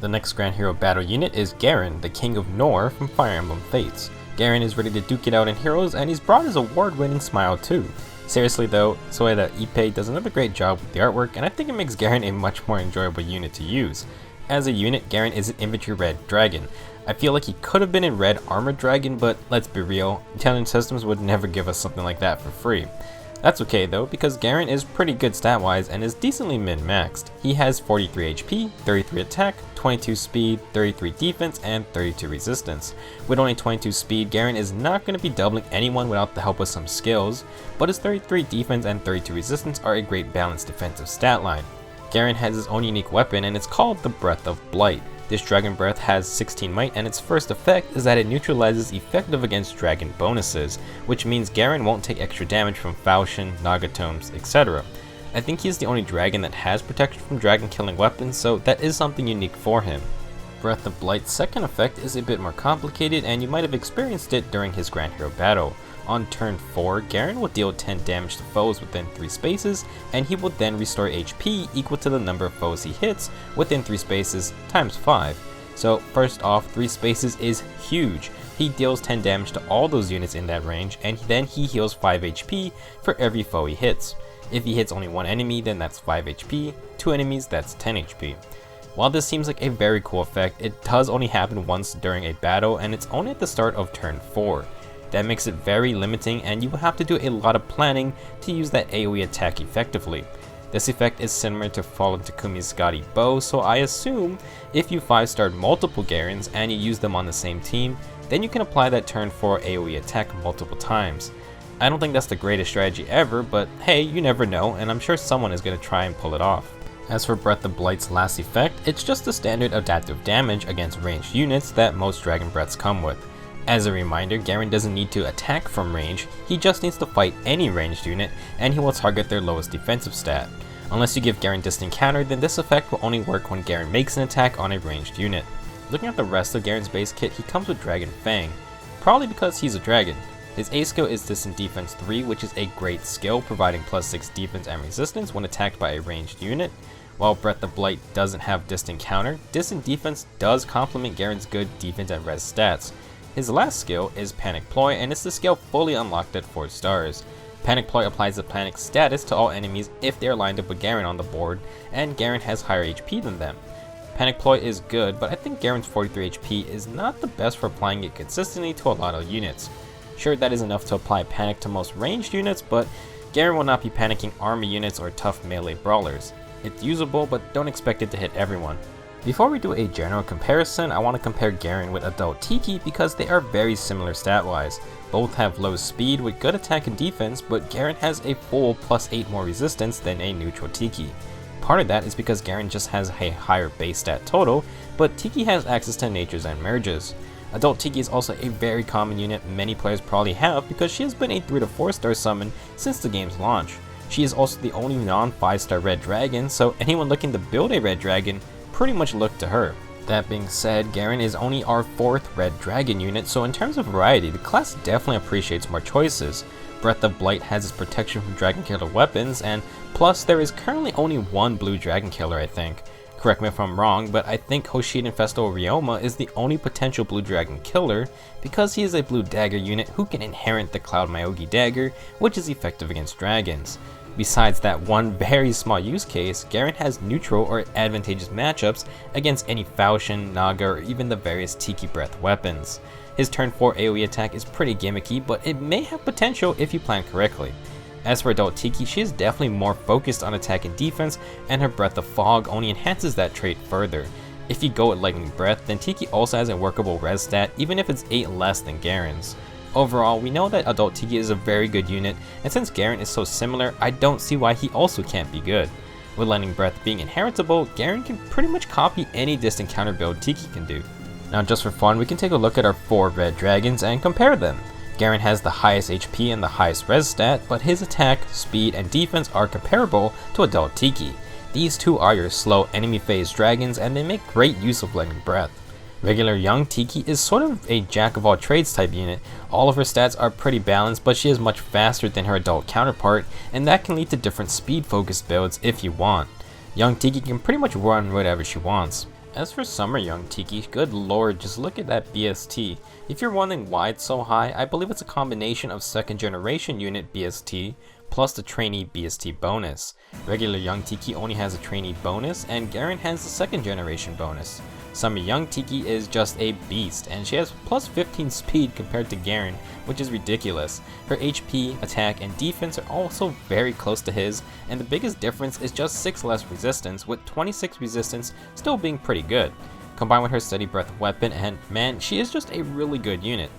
The next Grand Hero battle unit is Garon, the King of Nohr from Fire Emblem Fates. Garon is ready to duke it out in Heroes, and he's brought his award-winning smile too. Seriously though, Soeda Ippei does another great job with the artwork, and I think it makes Garon a much more enjoyable unit to use. As a unit, Garon is an infantry red dragon. I feel like he could have been in red armored dragon, but let's be real, Italian systems would never give us something like that for free. That's okay though, because Garon is pretty good stat-wise and is decently min-maxed. He has 43 HP, 33 attack, 22 speed, 33 defense, and 32 resistance. With only 22 speed, Garon is not going to be doubling anyone without the help of some skills, but his 33 defense and 32 resistance are a great balanced defensive stat line. Garon has his own unique weapon, and it's called the Breath of Blight. This dragon breath has 16 might, and its first effect is that it neutralizes effective against dragon bonuses, which means Garon won't take extra damage from Falchion, Nagatomes, etc. I think he's the only dragon that has protection from dragon killing weapons, so that is something unique for him. Breath of Blight's second effect is a bit more complicated, and you might have experienced it during his Grand Hero battle. On turn 4, Garon will deal 10 damage to foes within 3 spaces, and he will then restore HP equal to the number of foes he hits within 3 spaces times 5. So first off, 3 spaces is huge. He deals 10 damage to all those units in that range, and then he heals 5 HP for every foe he hits. If he hits only 1 enemy, then that's 5 HP, 2 enemies, that's 10 HP. While this seems like a very cool effect, it does only happen once during a battle, and it's only at the start of turn 4. That makes it very limiting, and you will have to do a lot of planning to use that AoE attack effectively. This effect is similar to Fallen Takumi's Scotty Bow, so I assume if you 5-starred multiple Garons and you use them on the same team, then you can apply that turn 4 AoE attack multiple times. I don't think that's the greatest strategy ever, but hey, you never know, and I'm sure someone is going to try and pull it off. As for Breath of Blight's last effect, it's just the standard adaptive damage against ranged units that most Dragon Breaths come with. As a reminder, Garon doesn't need to attack from range, he just needs to fight any ranged unit, and he will target their lowest defensive stat. Unless you give Garon distant counter, then this effect will only work when Garon makes an attack on a ranged unit. Looking at the rest of Garon's base kit, he comes with Dragon Fang, probably because he's a dragon. His A skill is Distant Defense 3, which is a great skill, providing plus 6 defense and resistance when attacked by a ranged unit. While Breath of Blight doesn't have distant counter, distant defense does complement Garon's good defense and res stats. His last skill is Panic Ploy, and it's the skill fully unlocked at 4 stars. Panic Ploy applies the panic status to all enemies if they are lined up with Garon on the board, and Garon has higher HP than them. Panic Ploy is good, but I think Garon's 43 HP is not the best for applying it consistently to a lot of units. Sure, that is enough to apply panic to most ranged units, but Garon will not be panicking army units or tough melee brawlers. It's usable, but don't expect it to hit everyone. Before we do a general comparison, I want to compare Garon with Adult Tiki because they are very similar stat-wise. Both have low speed with good attack and defense, but Garon has a full plus 8 more resistance than a neutral Tiki. Part of that is because Garon just has a higher base stat total, but Tiki has access to natures and merges. Adult Tiki is also a very common unit many players probably have because she has been a 3 to 4 star summon since the game's launch. She is also the only non-5-star red dragon, so anyone looking to build a red dragon pretty much look to her. That being said, Garon is only our 4th red dragon unit, so in terms of variety, the class definitely appreciates more choices. Breath of Blight has its protection from dragon killer weapons, and plus there is currently only 1 blue dragon killer, I think. Correct me if I'm wrong, but I think Hoshiden Festo Ryoma is the only potential blue dragon killer because he is a blue dagger unit who can inherit the Cloud Myogi dagger, which is effective against dragons. Besides that one very small use case, Garon has neutral or advantageous matchups against any Falchion, Naga, or even the various Tiki Breath weapons. His turn 4 AoE attack is pretty gimmicky, but it may have potential if you plan correctly. As for Adult Tiki, she is definitely more focused on attack and defense, and her Breath of Fog only enhances that trait further. If you go with Lightning Breath, then Tiki also has a workable res stat even if it's 8 less than Garon's. Overall, we know that Adult Tiki is a very good unit, and since Garon is so similar, I don't see why he also can't be good. With Lightning Breath being inheritable, Garon can pretty much copy any distant counter build Tiki can do. Now just for fun, we can take a look at our 4 red dragons and compare them. Garon has the highest HP and the highest res stat, but his attack, speed, and defense are comparable to Adult Tiki. These two are your slow enemy phase dragons, and they make great use of Lightning Breath. Regular young Tiki is sort of a jack of all trades type unit. All of her stats are pretty balanced, but she is much faster than her adult counterpart, and that can lead to different speed focused builds if you want. Young Tiki can pretty much run whatever she wants. As for Summer Young Tiki, good lord, just look at that BST. If you're wondering why it's so high, I believe it's a combination of second generation unit BST plus the trainee BST bonus. Regular Young Tiki only has a trainee bonus, and Garon has the second generation bonus. Summer Young Tiki is just a beast, and she has plus 15 speed compared to Garon, which is ridiculous. Her HP, attack, and defense are also very close to his, and the biggest difference is just 6 less resistance, with 26 resistance still being pretty good. Combined with her Steady Breath weapon, and man, she is just a really good unit.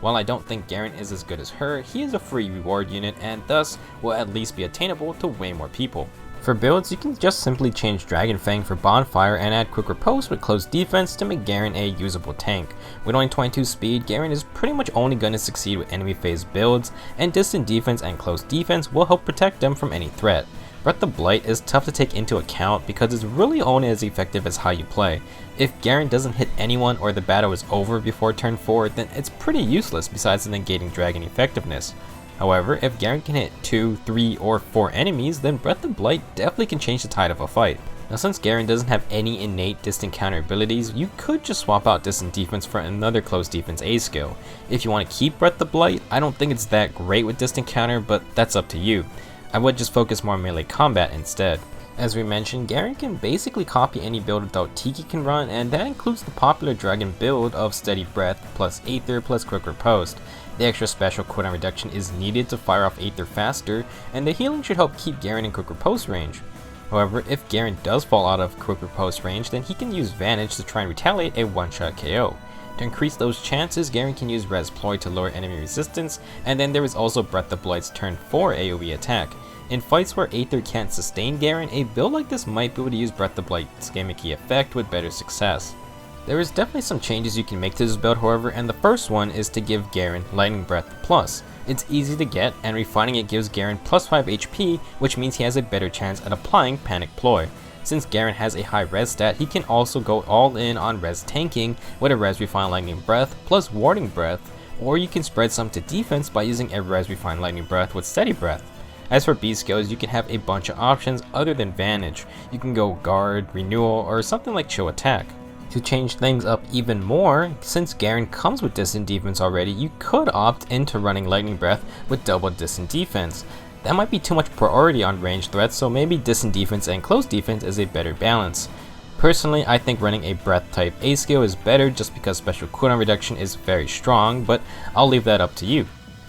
While I don't think Garon is as good as her, he is a free reward unit and thus will at least be attainable to way more people. For builds, you can just simply change Dragon Fang for Bonfire and add Quick Riposte with close defense to make Garon a usable tank. With only 22 speed, Garon is pretty much only going to succeed with enemy phase builds, and distant defense and close defense will help protect them from any threat. Breath of Blight is tough to take into account because it's really only as effective as how you play. If Garon doesn't hit anyone or the battle is over before turn 4, then it's pretty useless besides negating dragon effectiveness. However, if Garon can hit 2, 3, or 4 enemies, then Breath of Blight definitely can change the tide of a fight. Now since Garon doesn't have any innate distant counter abilities, you could just swap out distant defense for another close defense A skill. If you want to keep Breath of Blight, I don't think it's that great with distant counter, but that's up to you. I would just focus more on melee combat instead. As we mentioned, Garon can basically copy any build without Tiki can run, and that includes the popular dragon build of Steady Breath plus Aether plus Quick Riposte. The extra special cooldown reduction is needed to fire off Aether faster, and the healing should help keep Garon in Quick Riposte range. However, if Garon does fall out of Quick Riposte range, then he can use Vanish to try and retaliate a one-shot KO. To increase those chances, Garon can use Res Ploy to lower enemy resistance, and then there is also Breath of Blight's turn 4 AoE attack. In fights where Aether can't sustain Garon, a build like this might be able to use Breath of Blight's gimmicky effect with better success. There is definitely some changes you can make to this build, however, and the first one is to give Garon Lightning Breath Plus. It's easy to get, and refining it gives Garon plus 5 HP, which means he has a better chance at applying Panic Ploy. Since Garon has a high res stat, he can also go all in on res tanking with a Res Refine Lightning Breath plus Warding Breath, or you can spread some to defense by using a Res Refine Lightning Breath with Steady Breath. As for B skills, you can have a bunch of options other than Vanish. You can go Guard, Renewal, or something like Chill Attack. To change things up even more, since Garon comes with distant defense already, you could opt into running Lightning Breath with double distant defense. That might be too much priority on ranged threats, so maybe distant defense and close defense is a better balance. Personally, I think running a breath type A skill is better just because special cooldown reduction is very strong, but I'll leave that up to you.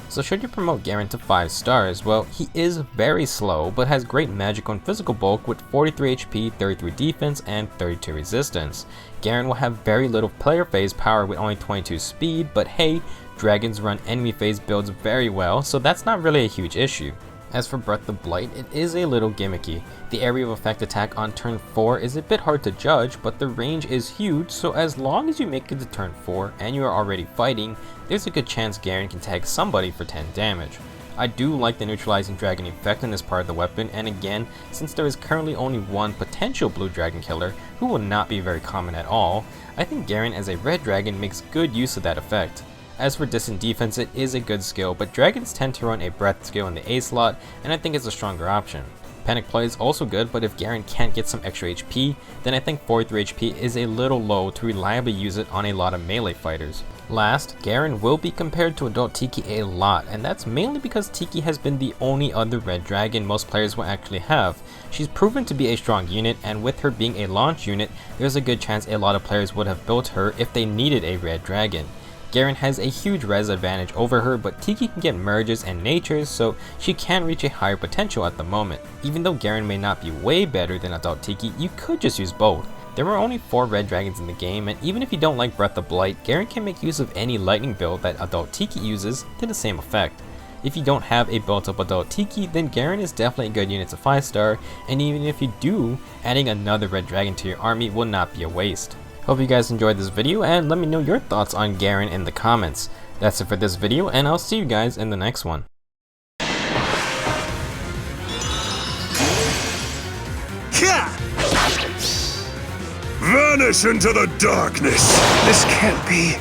So should you promote Garon to 5 stars? Well, he is very slow, but has great magical and physical bulk with 43 HP, 33 defense, and 32 resistance. Garon will have very little player phase power with only 22 speed, but hey, dragons run enemy phase builds very well, so that's not really a huge issue. As for Breath of Blight, it is a little gimmicky. The area of effect attack on turn 4 is a bit hard to judge, but the range is huge, so as long as you make it to turn 4 and you are already fighting, there's a good chance Garon can tag somebody for 10 damage. I do like the neutralizing dragon effect in this part of the weapon, and again, since there is currently only one potential blue dragon killer, who will not be very common at all, I think Garon as a red dragon makes good use of that effect. As for distant defense, it is a good skill, but dragons tend to run a breath skill in the A slot, and I think it's a stronger option. Panic Ploy is also good, but if Garon can't get some extra HP, then I think 43 HP is a little low to reliably use it on a lot of melee fighters. Last, Garon will be compared to Adult Tiki a lot, and that's mainly because Tiki has been the only other red dragon most players will actually have. She's proven to be a strong unit, and with her being a launch unit, there's a good chance a lot of players would have built her if they needed a red dragon. Garon has a huge res advantage over her, but Tiki can get merges and natures, so she can reach a higher potential at the moment. Even though Garon may not be way better than Adult Tiki, you could just use both. There are only 4 red dragons in the game, and even if you don't like Breath of Blight, Garon can make use of any lightning build that Adult Tiki uses to the same effect. If you don't have a built up Adult Tiki, then Garon is definitely a good unit to 5 star, and even if you do, adding another red dragon to your army will not be a waste. Hope you guys enjoyed this video, and let me know your thoughts on Garon in the comments. That's it for this video, and I'll see you guys in the next one. Vanish into the darkness! This can't be.